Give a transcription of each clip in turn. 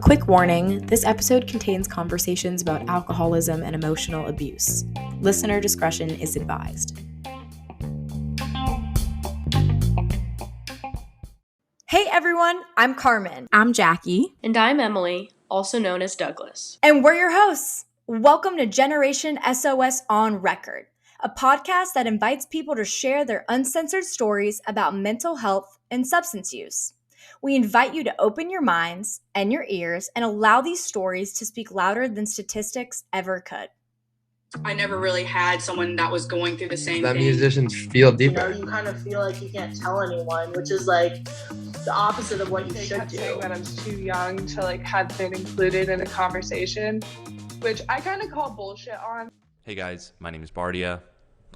Quick warning, this episode contains conversations about alcoholism and emotional abuse. Listener discretion is advised. Hey everyone, I'm Carmen. I'm Jackie. And I'm Emily, also known as Douglas. And we're your hosts. Welcome to Generation SOS On Record, a podcast that invites people to share their uncensored stories about mental health and substance use. We invite you to open your minds and your ears and allow these stories to speak louder than statistics ever could. I never really had someone that was going through the same that thing. Musicians feel deeper. You kind of feel like you can't tell anyone, which is like the opposite of what you should do. Saying that I'm too young to have been included in a conversation, which I kind of call bullshit on. Hey guys, my name is Bardia.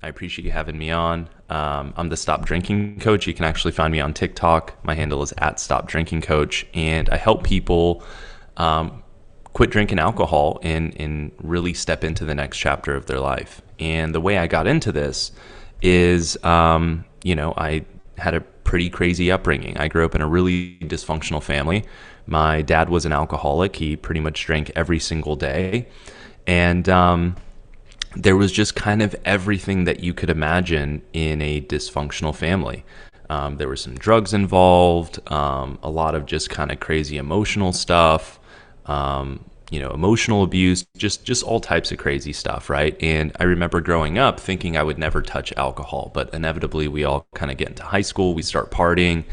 I appreciate you having me on. I'm the Stop Drinking Coach. You can actually find me on TikTok. My handle is @StopDrinkingCoach, and I help people quit drinking alcohol and really step into the next chapter of their life. And the way I got into this is, I had a pretty crazy upbringing. I grew up in a really dysfunctional family. My dad was an alcoholic. He pretty much drank every single day. And there was just kind of everything that you could imagine in a dysfunctional family. There were some drugs involved, a lot of just kind of crazy emotional stuff, emotional abuse, just all types of crazy stuff, right? And I remember growing up thinking I would never touch alcohol, but inevitably we all kind of get into high school, we start partying.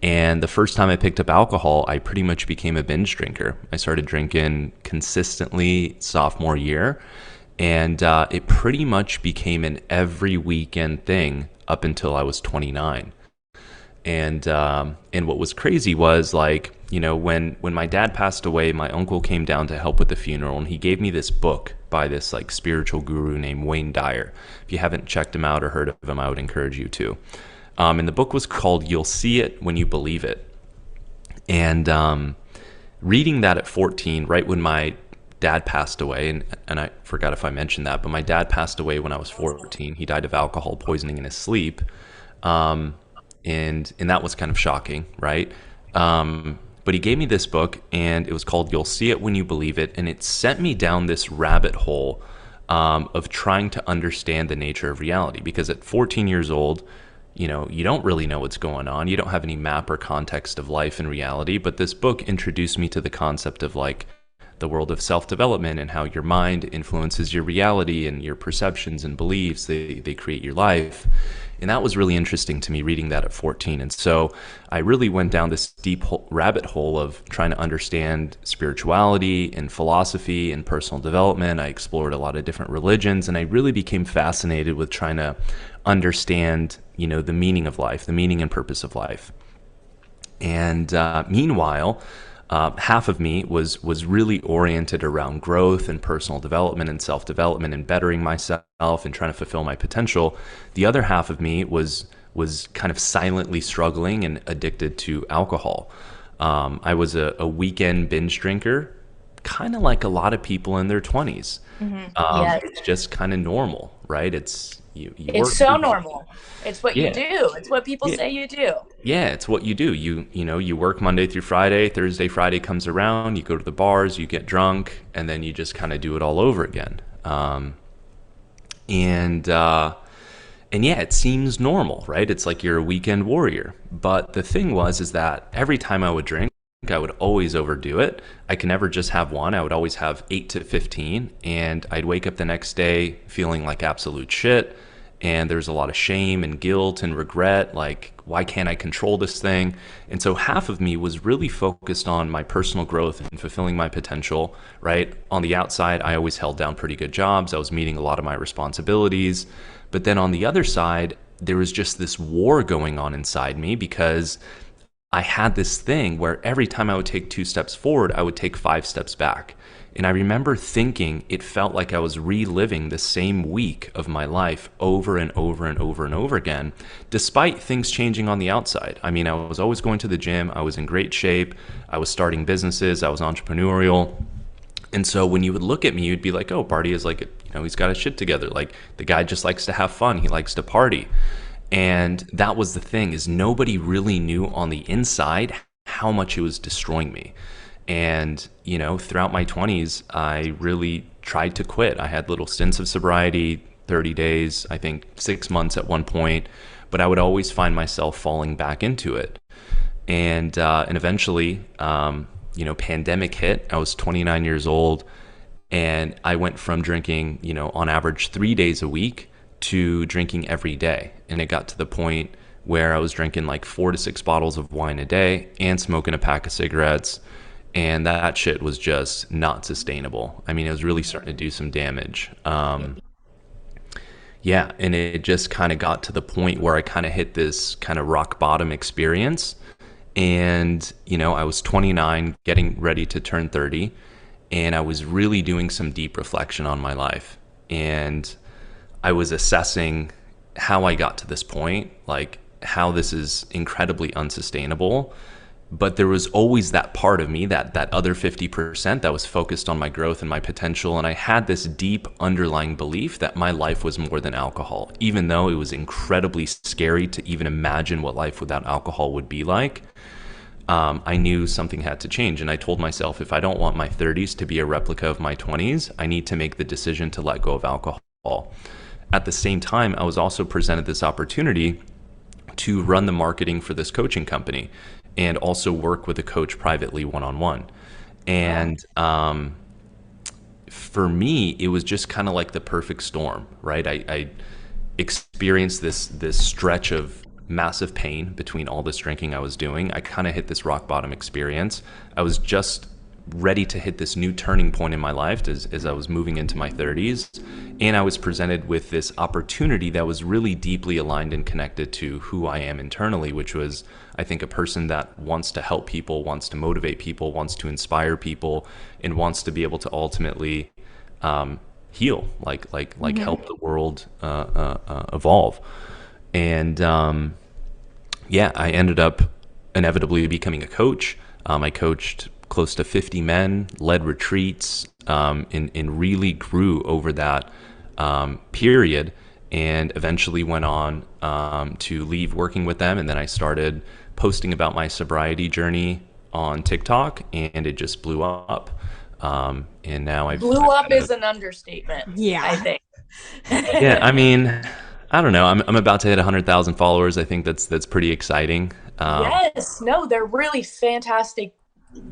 And the first time I picked up alcohol, I pretty much became a binge drinker. I started drinking consistently sophomore year. And it pretty much became an every weekend thing up until I was 29. And what was crazy was when my dad passed away, my uncle came down to help with the funeral, and he gave me this book by this spiritual guru named Wayne Dyer. If you haven't checked him out or heard of him, I would encourage you to. And the book was called "You'll See It When You Believe It." And reading that at 14, right when my dad passed away, and I forgot if I mentioned that, but my dad passed away when I was 14. He died of alcohol poisoning in his sleep, and that was kind of shocking, right? But he gave me this book, and it was called "You'll See It When You Believe It," and it sent me down this rabbit hole of trying to understand the nature of reality. Because at 14 years old, you don't really know what's going on. You don't have any map or context of life and reality. But this book introduced me to the concept of the world of self-development and how your mind influences your reality and your perceptions and beliefs. They create your life. And that was really interesting to me, reading that at 14. And so I really went down this deep rabbit hole of trying to understand spirituality and philosophy and personal development. I explored a lot of different religions, and I really became fascinated with trying to understand, the meaning of life, the meaning and purpose of life. And meanwhile, half of me was really oriented around growth and personal development and self-development and bettering myself and trying to fulfill my potential. The other half of me was kind of silently struggling and addicted to alcohol. I was a weekend binge drinker, kind of like a lot of people in their 20s. Yes. It's just kind of normal, right? It's so normal. It's what you do. It's what people say you do. Yeah, it's what you do. You work Monday through Friday. Thursday, Friday comes around. You go to the bars, you get drunk, and then you just kind of do it all over again. And it seems normal, right? It's like you're a weekend warrior. But the thing is that every time I would drink, I would always overdo it. I could never just have one. I would always have 8 to 15, and I'd wake up the next day feeling like absolute shit. And there's a lot of shame and guilt and regret, why can't I control this thing? And so half of me was really focused on my personal growth and fulfilling my potential, right? On the outside, I always held down pretty good jobs. I was meeting a lot of my responsibilities. But then on the other side, there was just this war going on inside me, because I had this thing where every time I would take 2 steps forward, I would take 5 steps back. And I remember thinking it felt like I was reliving the same week of my life over and over and over and over again, despite things changing on the outside. I mean, I was always going to the gym. I was in great shape. I was starting businesses. I was entrepreneurial. And so when you would look at me, you'd be like, oh, Bardia is he's got his shit together. The guy just likes to have fun. He likes to party. And that was the thing, is nobody really knew on the inside how much it was destroying me. And, throughout my 20s, I really tried to quit. I had little stints of sobriety, 30 days, I think 6 months at one point, but I would always find myself falling back into it. And eventually, pandemic hit. I was 29 years old, and I went from drinking, on average 3 days a week to drinking every day. And it got to the point where I was drinking like 4 to 6 bottles of wine a day and smoking a pack of cigarettes. And that shit was just not sustainable. I mean, it was really starting to do some damage. Yeah, and it just kind of got to the point where I kind of hit this kind of rock bottom experience. And, I was 29, getting ready to turn 30, and I was really doing some deep reflection on my life. And I was assessing how I got to this point, like how this is incredibly unsustainable. But there was always that part of me, that other 50% that was focused on my growth and my potential. And I had this deep underlying belief that my life was more than alcohol, even though it was incredibly scary to even imagine what life without alcohol would be like. I knew something had to change. And I told myself, if I don't want my 30s to be a replica of my 20s, I need to make the decision to let go of alcohol. At the same time, I was also presented this opportunity to run the marketing for this coaching company and also work with a coach privately one-on-one. And for me, it was just kind of like the perfect storm, right? I experienced this stretch of massive pain between all this drinking I was doing. I kind of hit this rock bottom experience. I was just ready to hit this new turning point in my life as I was moving into my 30s. And I was presented with this opportunity that was really deeply aligned and connected to who I am internally, which was, I think, a person that wants to help people, wants to motivate people, wants to inspire people, and wants to be able to ultimately heal, like help the world evolve. And I ended up inevitably becoming a coach. I coached close to 50 men, led retreats, and really grew over that period, and eventually went on to leave working with them. And then I started posting about my sobriety journey on TikTok, and it just blew up. And now I've is an understatement. Yeah, I think. Yeah, I mean, I don't know. I'm about to hit 100,000 followers. I think that's pretty exciting. Yes, no, they're really fantastic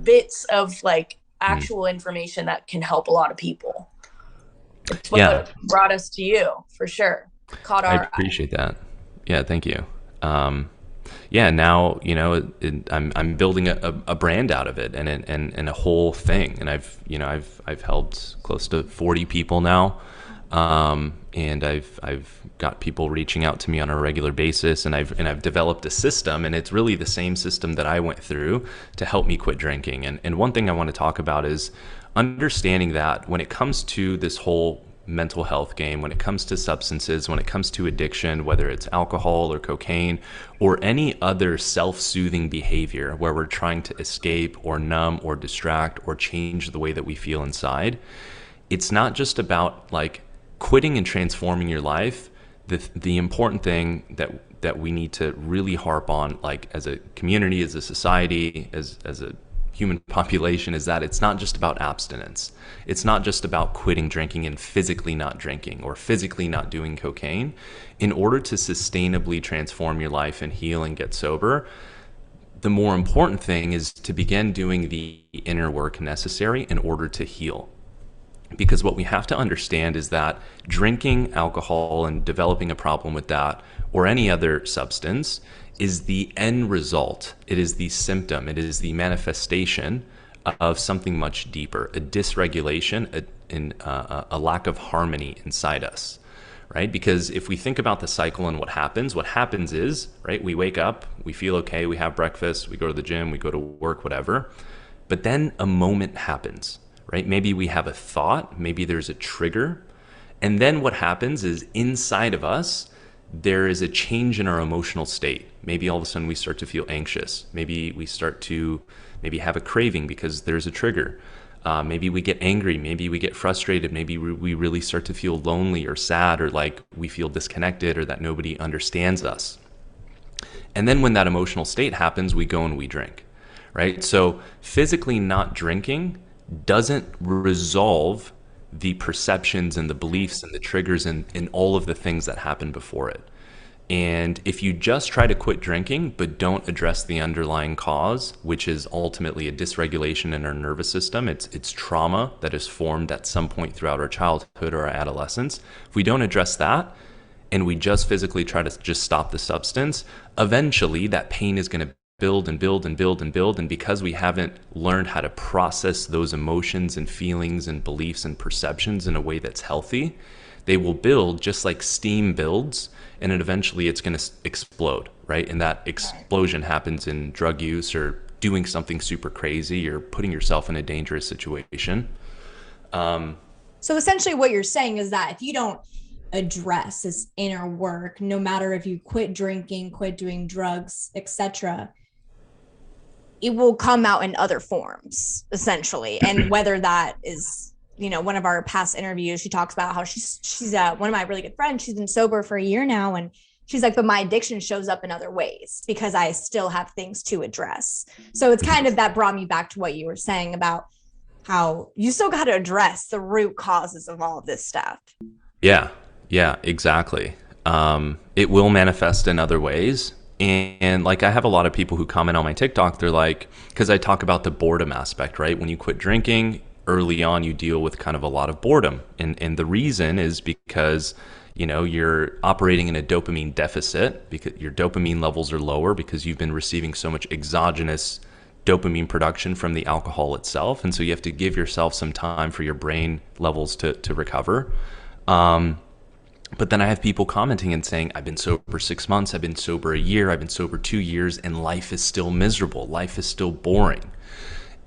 bits of like actual information that can help a lot of people. It's what brought us to you, for sure. Caught our I appreciate that. Yeah, thank you. Now I'm building a brand out of it and a whole thing, and I've helped close to 40 people now. And I've got people reaching out to me on a regular basis, and I've developed a system, and it's really the same system that I went through to help me quit drinking. And one thing I want to talk about is understanding that when it comes to this whole mental health game, when it comes to substances, when it comes to addiction, whether it's alcohol or cocaine or any other self-soothing behavior where we're trying to escape or numb or distract or change the way that we feel inside, it's not just about like quitting and transforming your life. The important thing that we need to really harp on, like as a community, as a society, as a human population, is that it's not just about abstinence. It's not just about quitting drinking and physically not drinking or physically not doing cocaine. In order to sustainably transform your life and heal and get sober, the more important thing is to begin doing the inner work necessary in order to heal. Because what we have to understand is that drinking alcohol and developing a problem with that or any other substance is the end result. It is the symptom. It is the manifestation of something much deeper, a dysregulation, a lack of harmony inside us, right? Because if we think about the cycle and what happens is, right, we wake up, we feel okay, we have breakfast, we go to the gym, we go to work, whatever. But then a moment happens. Right? Maybe we have a thought, maybe there's a trigger. And then what happens is inside of us, there is a change in our emotional state. Maybe all of a sudden we start to feel anxious. Maybe we start to have a craving because there's a trigger. Maybe we get angry. Maybe we get frustrated. Maybe we really start to feel lonely or sad, or like we feel disconnected or that nobody understands us. And then when that emotional state happens, we go and we drink. right? So physically not drinking doesn't resolve the perceptions and the beliefs and the triggers and all of the things that happen before it. And if you just try to quit drinking but don't address the underlying cause, which is ultimately a dysregulation in our nervous system, it's trauma that is formed at some point throughout our childhood or our adolescence. If we don't address that and we just physically try to just stop the substance, eventually that pain is going to build and build and build and build. And because we haven't learned how to process those emotions and feelings and beliefs and perceptions in a way that's healthy, they will build just like steam builds, and then eventually it's going to explode, right? And that explosion happens in drug use or doing something super crazy or putting yourself in a dangerous situation. So essentially what you're saying is that if you don't address this inner work, no matter if you quit drinking, quit doing drugs, etc., it will come out in other forms, essentially. And whether that is, one of our past interviews, she talks about how she's one of my really good friends. She's been sober for a year now. And she's like, but my addiction shows up in other ways because I still have things to address. So it's kind of that brought me back to what you were saying about how you still got to address the root causes of all of this stuff. Yeah, exactly. It will manifest in other ways. And like, I have a lot of people who comment on my TikTok, they're like, because I talk about the boredom aspect, right? When you quit drinking, early on, you deal with kind of a lot of boredom. And the reason is because, you're operating in a dopamine deficit because your dopamine levels are lower because you've been receiving so much exogenous dopamine production from the alcohol itself. And so you have to give yourself some time for your brain levels to recover. But then I have people commenting and saying, I've been sober 6 months, I've been sober a year, I've been sober 2 years, and life is still miserable. Life is still boring.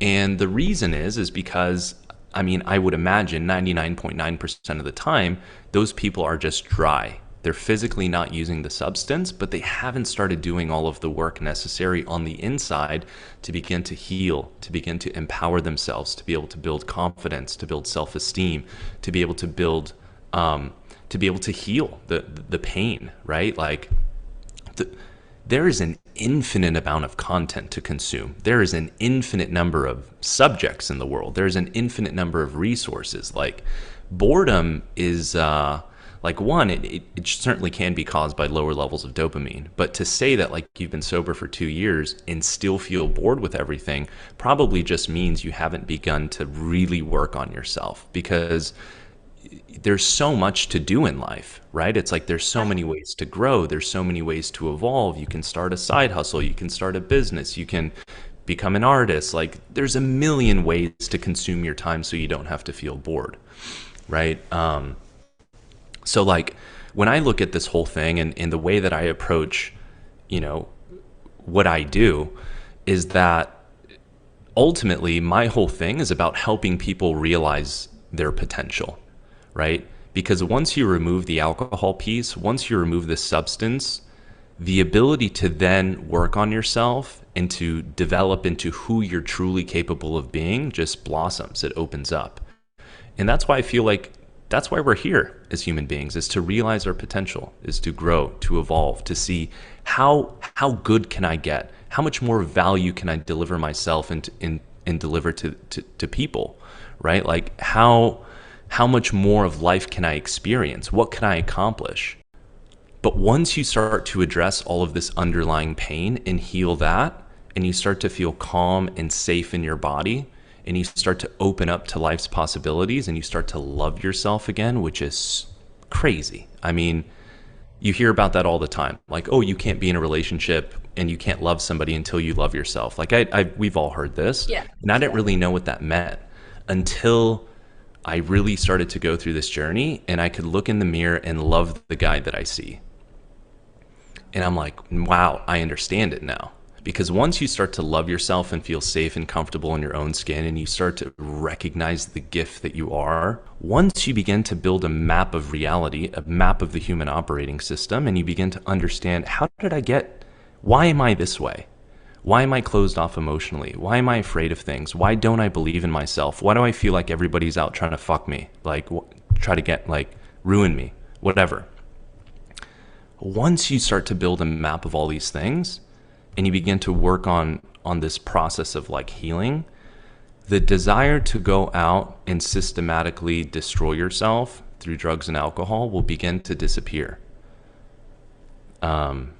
And the reason is because, I would imagine 99.9% of the time, those people are just dry. They're physically not using the substance, but they haven't started doing all of the work necessary on the inside to begin to heal, to begin to empower themselves, to be able to build confidence, to build self-esteem, to be able to build, to be able to heal the pain, right? Like, there is an infinite amount of content to consume. There is an infinite number of subjects in the world. There's an infinite number of resources. Like, boredom is one, it certainly can be caused by lower levels of dopamine. But to say that like you've been sober for 2 years and still feel bored with everything probably just means you haven't begun to really work on yourself, because there's so much to do in life, right? It's like there's so many ways to grow. There's so many ways to evolve. You can start a side hustle. You can start a business. You can become an artist. Like, there's a million ways to consume your time so you don't have to feel bored, right? So like, when I look at this whole thing and the way that I approach, what I do is that ultimately my whole thing is about helping people realize their potential. Right? Because once you remove the alcohol piece, once you remove the substance, the ability to then work on yourself and to develop into who you're truly capable of being just blossoms. It opens up. And that's why I feel like that's why we're here as human beings, is to realize our potential, is to grow, to evolve, to see how good can I get? How much more value can I deliver myself and deliver to people, right? Like, how much more of life can I experience? What can I accomplish? But once you start to address all of this underlying pain and heal that, and you start to feel calm and safe in your body, and you start to open up to life's possibilities, and you start to love yourself again, which is crazy. You hear about that all the time. Like, oh, you can't be in a relationship and you can't love somebody until you love yourself. Like, we've all heard this. Yeah. And I didn't really know what that meant until I really started to go through this journey, and I could look in the mirror and love the guy that I see. And I'm like, wow, I understand it now. Because once you start to love yourself and feel safe and comfortable in your own skin, and you start to recognize the gift that you are, once you begin to build a map of reality, a map of the human operating system, and you begin to understand, why am I this way? Why am I closed off emotionally? Why am I afraid of things? Why don't I believe in myself? Why do I feel like everybody's out trying to fuck me? Like, try to get, ruin me, whatever. Once you start to build a map of all these things, and you begin to work on this process of like healing, the desire to go out and systematically destroy yourself through drugs and alcohol will begin to disappear. And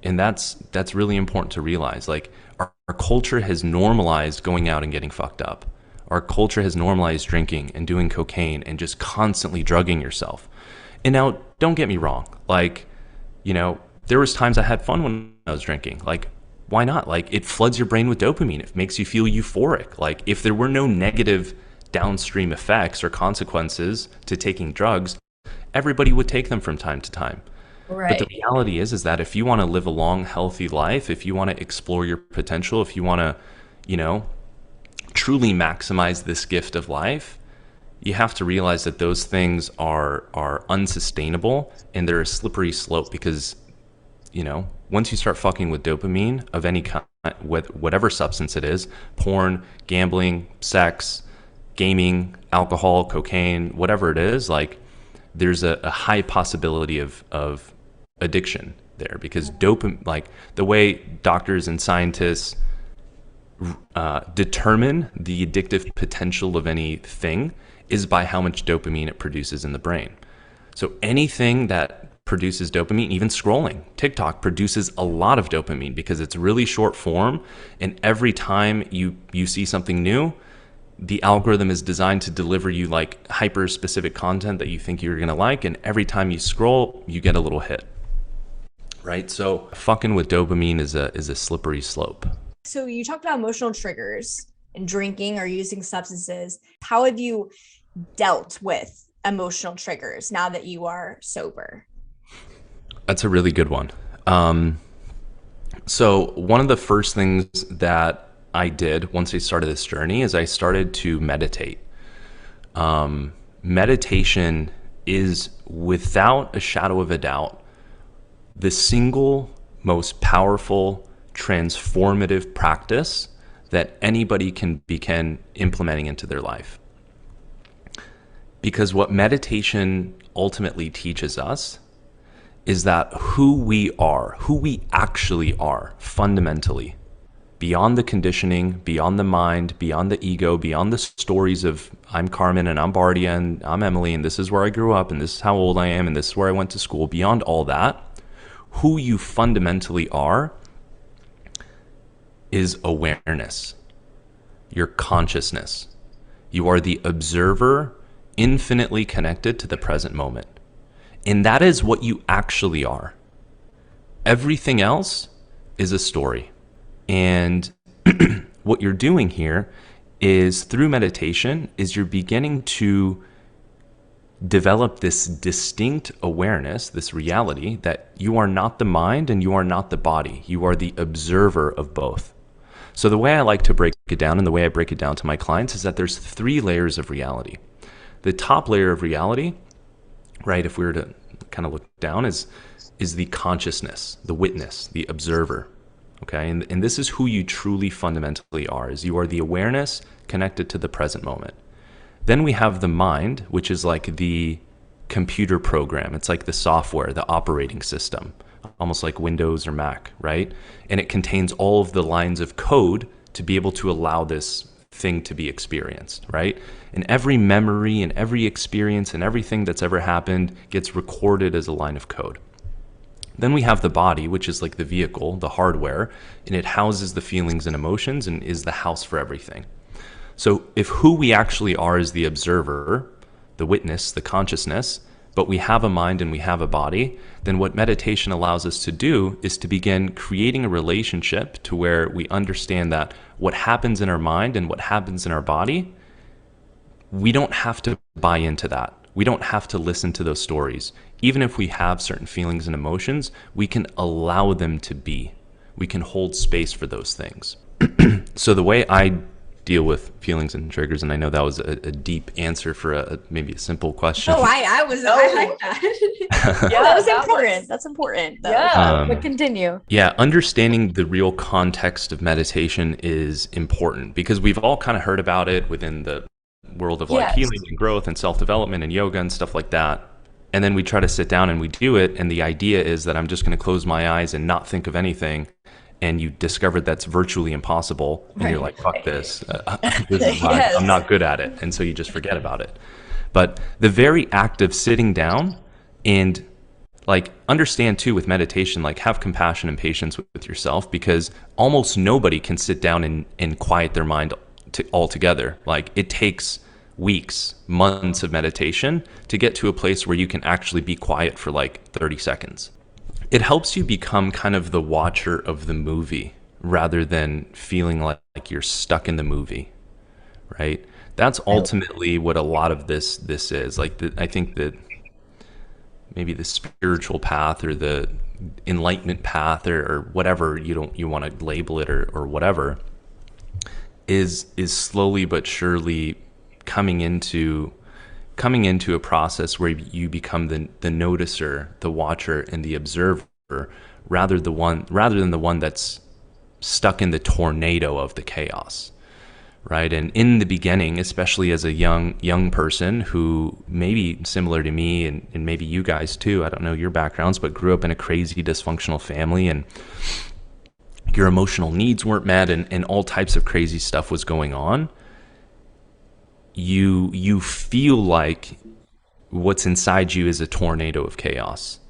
that's really important to realize. Like our culture has normalized going out and getting fucked up. Our culture has normalized drinking and doing cocaine and just constantly drugging yourself. And now, don't get me wrong. Like, you know, there was times I had fun when I was drinking. Like, why not? Like, it floods your brain with dopamine. It makes you feel euphoric. Like, if there were no negative downstream effects or consequences to taking drugs, everybody would take them from time to time. Right. But the reality is that if you want to live a long, healthy life, if you want to explore your potential, if you want to, you know, truly maximize this gift of life, you have to realize that those things are unsustainable and they're a slippery slope because, you know, once you start fucking with dopamine of any kind, with whatever substance it is, porn, gambling, sex, gaming, alcohol, cocaine, whatever it is, like there's a high possibility of addiction there because dopamine, like the way doctors and scientists determine the addictive potential of anything is by how much dopamine it produces in the brain. So anything that produces dopamine, even scrolling, TikTok produces a lot of dopamine because it's really short form, and every time you see something new, the algorithm is designed to deliver you like hyper specific content that you think you're gonna like, and every time you scroll, you get a little hit. Right? So fucking with dopamine is a slippery slope. So you talked about emotional triggers and drinking or using substances. How have you dealt with emotional triggers now that you are sober? That's a really good one. So one of the first things that I did once I started this journey is I started to meditate. Meditation is, without a shadow of a doubt, the single most powerful, transformative practice that anybody can begin implementing into their life. Because what meditation ultimately teaches us is that who we actually are fundamentally, beyond the conditioning, beyond the mind, beyond the ego, beyond the stories of I'm Carmen and I'm Bardia and I'm Emily and this is where I grew up and this is how old I am and this is where I went to school, beyond all that, who you fundamentally are is awareness, your consciousness. You are the observer, infinitely connected to the present moment. And that is what you actually are. Everything else is a story. And what you're doing here is, through meditation, is you're beginning to develop this distinct awareness, this reality that you are not the mind and you are not the body. You are the observer of both. So the way I like to break it down, and the way I break it down to my clients, is that there's 3 layers of reality. The top layer of reality, right, if we were to kind of look down, is the consciousness, the witness, the observer. Okay, and this is who you truly fundamentally are, is you are the awareness connected to the present moment. Then we have the mind, which is like the computer program. It's like the software, the operating system, almost like Windows or Mac, right? And it contains all of the lines of code to be able to allow this thing to be experienced, right? And every memory and every experience and everything that's ever happened gets recorded as a line of code. Then we have the body, which is like the vehicle, the hardware, and it houses the feelings and emotions and is the house for everything. So if who we actually are is the observer, the witness, the consciousness, but we have a mind and we have a body, then what meditation allows us to do is to begin creating a relationship to where we understand that what happens in our mind and what happens in our body, we don't have to buy into that. We don't have to listen to those stories. Even if we have certain feelings and emotions, we can allow them to be. We can hold space for those things. So the way I deal with feelings and triggers, and I know that was a deep answer for maybe a simple question. Oh, I like that. Yeah, that was important. That's important, though. Yeah, but continue. Yeah, understanding the real context of meditation is important because we've all kind of heard about it within the world of like healing and growth and self-development and yoga and stuff like that. And then we try to sit down and we do it, and the idea is that I'm just going to close my eyes and not think of anything, and you discover that's virtually impossible, and you're like, fuck this. Yes. I'm not good at it. And so you just forget about it. But the very act of sitting down and like understand too with meditation, like have compassion and patience with yourself, because almost nobody can sit down and quiet their mind altogether. Like it takes weeks, months of meditation to get to a place where you can actually be quiet for like 30 seconds. It helps you become kind of the watcher of the movie rather than feeling like you're stuck in the movie, right? That's ultimately what a lot of this is. Like I think that maybe the spiritual path or the enlightenment path or whatever you want to label it or whatever is slowly but surely coming into a process where you become the noticer, the watcher, and the observer, rather than the one that's stuck in the tornado of the chaos, right? And in the beginning, especially as a young person who maybe similar to me and maybe you guys too, I don't know your backgrounds, but grew up in a crazy dysfunctional family and your emotional needs weren't met and all types of crazy stuff was going on, you feel like what's inside you is a tornado of chaos,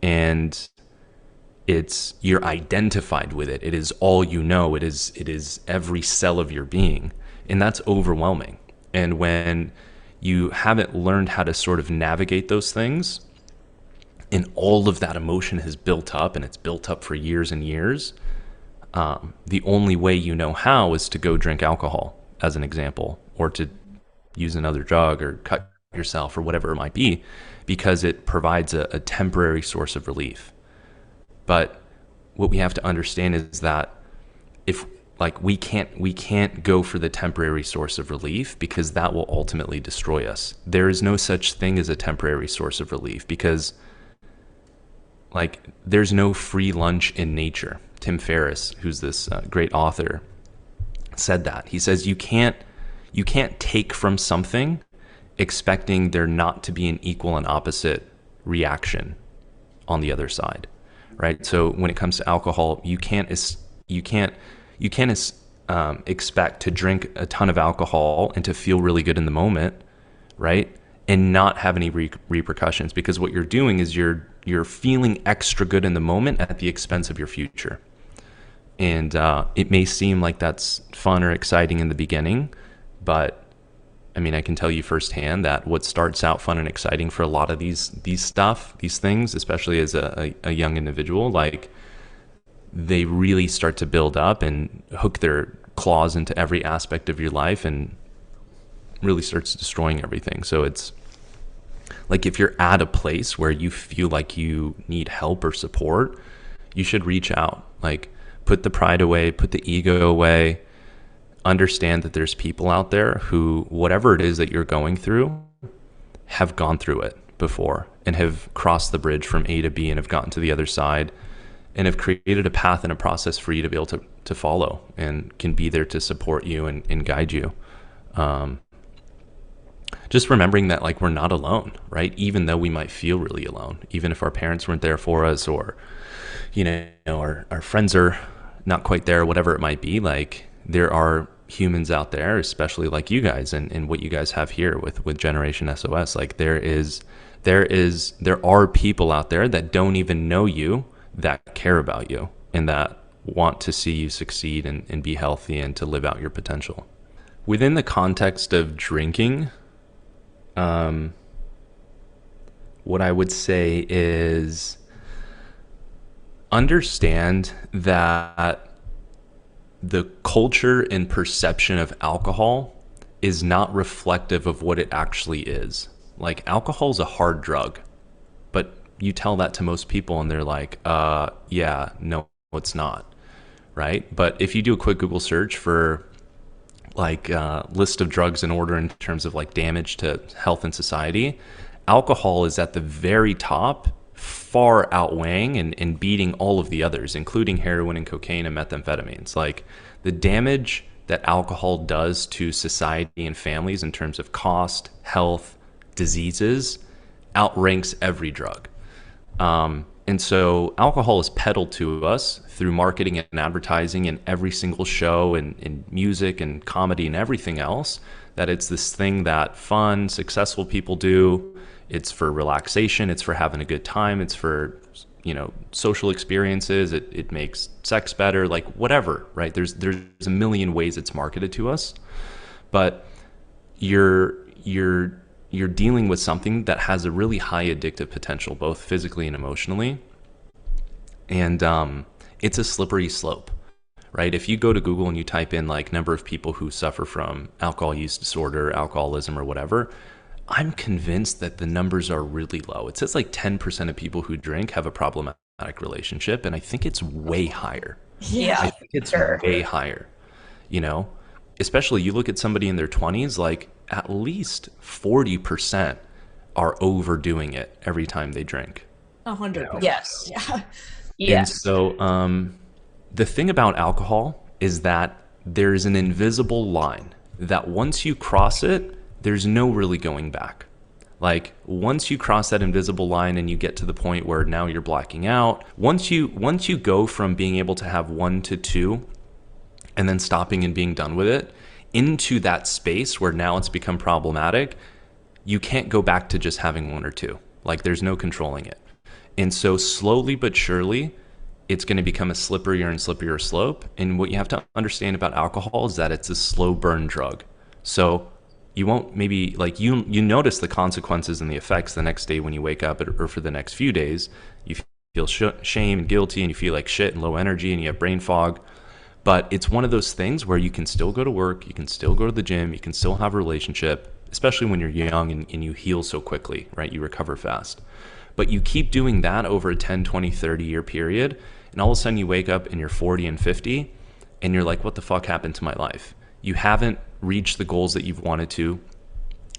and you're identified with it. It is all you know. It is every cell of your being, and that's overwhelming. And when you haven't learned how to sort of navigate those things, and all of that emotion has built up, and it's built up for years and years, the only way you know how is to go drink alcohol, as an example, or to use another drug or cut yourself or whatever it might be, because it provides a temporary source of relief. But what we have to understand is that if like we can't go for the temporary source of relief, because that will ultimately destroy us. There is no such thing as a temporary source of relief, because like there's no free lunch in nature. Tim Ferriss, who's this great author, said that. He says you can't take from something expecting there not to be an equal and opposite reaction on the other side, right? So when it comes to alcohol, you can't expect to drink a ton of alcohol and to feel really good in the moment, right? And not have any repercussions, because what you're doing is you're feeling extra good in the moment at the expense of your future. And it may seem like that's fun or exciting in the beginning, but I mean, I can tell you firsthand that what starts out fun and exciting for a lot of these things, especially as a young individual, like they really start to build up and hook their claws into every aspect of your life and really starts destroying everything. So it's like if you're at a place where you feel like you need help or support, you should reach out. Like put the pride away, put the ego away. Understand that there's people out there who, whatever it is that you're going through, have gone through it before and have crossed the bridge from A to B and have gotten to the other side and have created a path and a process for you to be able to follow and can be there to support you and guide you. Just remembering that like we're not alone, right? Even though we might feel really alone, even if our parents weren't there for us or, our friends are not quite there, whatever it might be, like there are humans out there, especially like you guys and what you guys have here with Generation SOS. Like there are people out there that don't even know you, that care about you and that want to see you succeed and be healthy and to live out your potential. Within the context of drinking, what I would say is understand that the culture and perception of alcohol is not reflective of what it actually is. Like alcohol is a hard drug, but you tell that to most people and they're like, yeah, no, it's not, right? But if you do a quick Google search for like list of drugs in order in terms of like damage to health and society, alcohol is at the very top, far outweighing and beating all of the others, including heroin and cocaine and methamphetamines. Like the damage that alcohol does to society and families in terms of cost, health, diseases outranks every drug. And so alcohol is peddled to us through marketing and advertising and every single show and music and comedy and everything else, that it's this thing that fun, successful people do. It's for relaxation. It's for having a good time. It's for, social experiences. It makes sex better, like whatever, right? There's a million ways it's marketed to us, but you're dealing with something that has a really high addictive potential, both physically and emotionally. And it's a slippery slope, right? If you go to Google and you type in like number of people who suffer from alcohol use disorder, alcoholism, or whatever, I'm convinced that the numbers are really low. It says like 10% of people who drink have a problematic relationship, and I think it's way higher. Yeah, I think it's way higher, especially you look at somebody in their 20s, like at least 40% are overdoing it every time they drink. 100%. Yes. Yeah. Yes. And so the thing about alcohol is that there's an invisible line that once you cross it, there's no really going back. Like once you cross that invisible line and you get to the point where now you're blacking out, once you go from being able to have 1 to 2 and then stopping and being done with it into that space where now it's become problematic, you can't go back to just having 1 or 2. Like there's no controlling it. And so slowly but surely, it's going to become a slipperier and slipperier slope. And what you have to understand about alcohol is that it's a slow burn drug. So you won't maybe like you notice the consequences and the effects the next day when you wake up, or for the next few days. You feel shame and guilty, and you feel like shit and low energy, and you have brain fog. But it's one of those things where you can still go to work, you can still go to the gym, you can still have a relationship, especially when you're young and you heal so quickly, right? You recover fast. But you keep doing that over a 10, 20, 30-year period, and all of a sudden you wake up and you're 40 and 50, and you're like, what the fuck happened to my life? You haven't reached the goals that you've wanted to.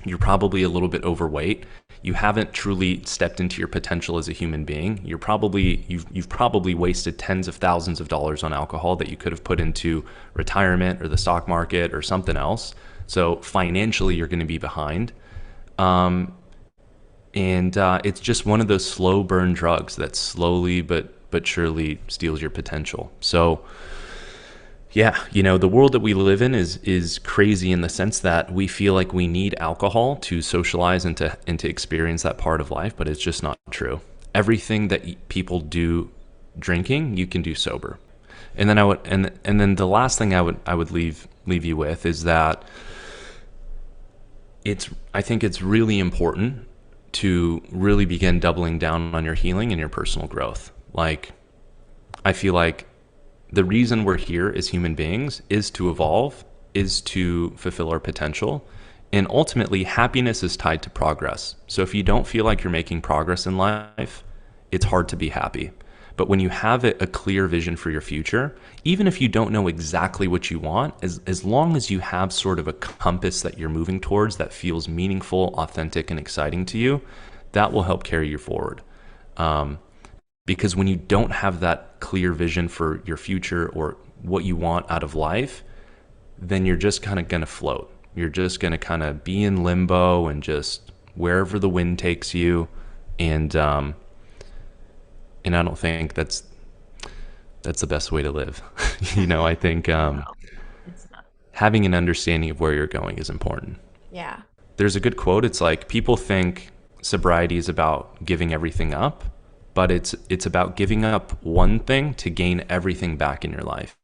You're probably a little bit overweight. You haven't truly stepped into your potential as a human being. You've probably wasted tens of thousands of dollars on alcohol that you could have put into retirement or the stock market or something else. So financially, you're going to be behind. And it's just one of those slow burn drugs that slowly but surely steals your potential. So yeah, the world that we live in is crazy in the sense that we feel like we need alcohol to socialize and to experience that part of life, but it's just not true. Everything that people do drinking, you can do sober. And then and then the last thing I would leave you with is that I think it's really important to really begin doubling down on your healing and your personal growth. Like, I feel like the reason we're here as human beings is to evolve, is to fulfill our potential. And ultimately, happiness is tied to progress. So if you don't feel like you're making progress in life, it's hard to be happy. But when you have a clear vision for your future, even if you don't know exactly what you want, as long as you have sort of a compass that you're moving towards that feels meaningful, authentic, and exciting to you, that will help carry you forward. Because when you don't have that clear vision for your future or what you want out of life, then you're just kind of going to float. You're just going to kind of be in limbo and just wherever the wind takes you. And I don't think that's the best way to live. I think having an understanding of where you're going is important. Yeah. There's a good quote. It's like, people think sobriety is about giving everything up, but it's about giving up one thing to gain everything back in your life.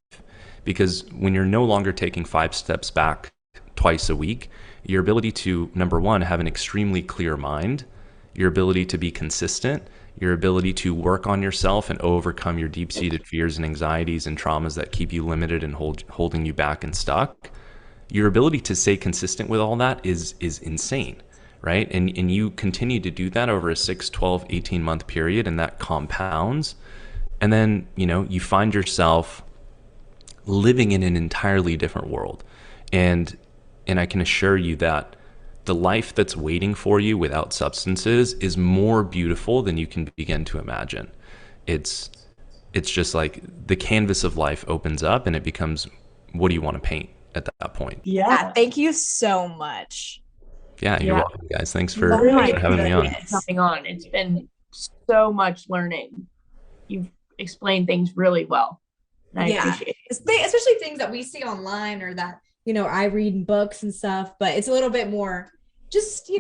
Because when you're no longer taking 5 steps back twice a week, your ability to, number one, have an extremely clear mind, your ability to be consistent, your ability to work on yourself and overcome your deep-seated fears and anxieties and traumas that keep you limited and holding you back and stuck, your ability to stay consistent with all that is insane. Right? And you continue to do that over a 6, 12, 18-month period, and that compounds. And then, you find yourself living in an entirely different world. And I can assure you that the life that's waiting for you without substances is more beautiful than you can begin to imagine. It's just like the canvas of life opens up and it becomes, what do you want to paint at that point? Yeah. Thank you so much. Yeah, you're welcome, guys. Thanks for Really having me on. coming on. It's been so much learning. you've explained things really well. And I appreciate it. Especially things that we see online or that, I read in books and stuff, but it's a little bit more just,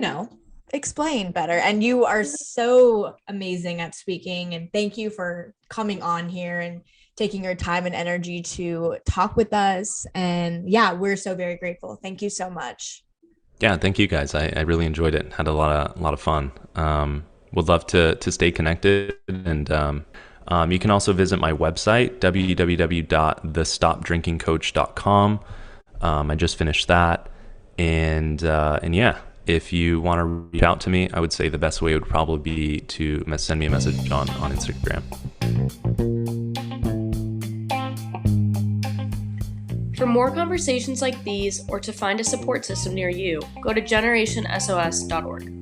explain better. And you are so amazing at speaking, and thank you for coming on here and taking your time and energy to talk with us. And yeah, we're so very grateful. Thank you so much. Yeah, thank you guys. I really enjoyed it. Had a lot of fun. Would love to stay connected, and you can also visit my website, www.thestopdrinkingcoach.com. I just finished that, and yeah, if you want to reach out to me, I would say the best way would probably be to send me a message on Instagram. For more conversations like these, or to find a support system near you, go to generationsos.org.